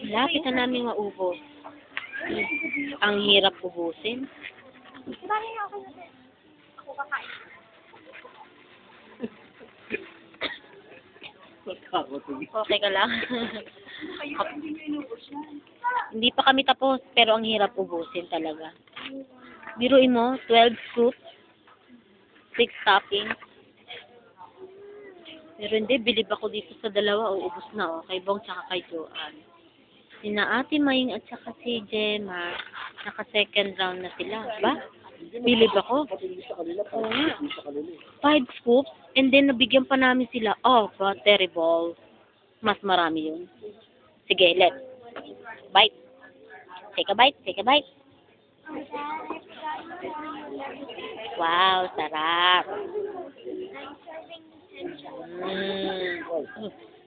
Lapit na namin maubos. Ang hirap ubusin. Okay ka lang? Hindi pa kami tapos, pero ang hirap ubusin talaga. Biruin mo, 12 scoops, 6 toppings. Pero hindi, bilib ako dito sa dalawa, ubos na, kay Bong tsaka kay Joanne. Sina Ate Maying at saka si Gemma, naka-second round na sila, ba? Bilib ako. Oo nga. 5 scoops, and then nabigyan pa namin sila. Oh, but terrible. Mas marami yun. Sige, let's bite. Take a bite, take a bite. Wow, sarap.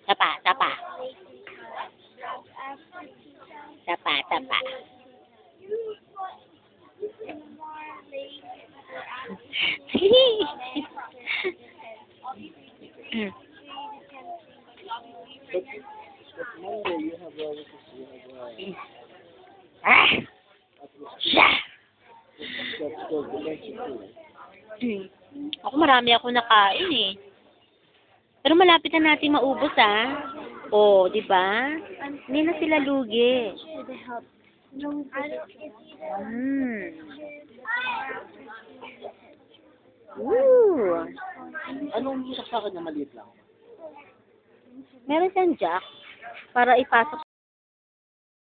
Tapa, tapa. Tapa, tapa. Ah! Siya! Ako marami ako nakain eh. Pero malapit na natin maubos Oh, di ba? Hindi na sila lugi. Ooh. Anong saksakan na maliit lang? Meron siyang jack para ipasok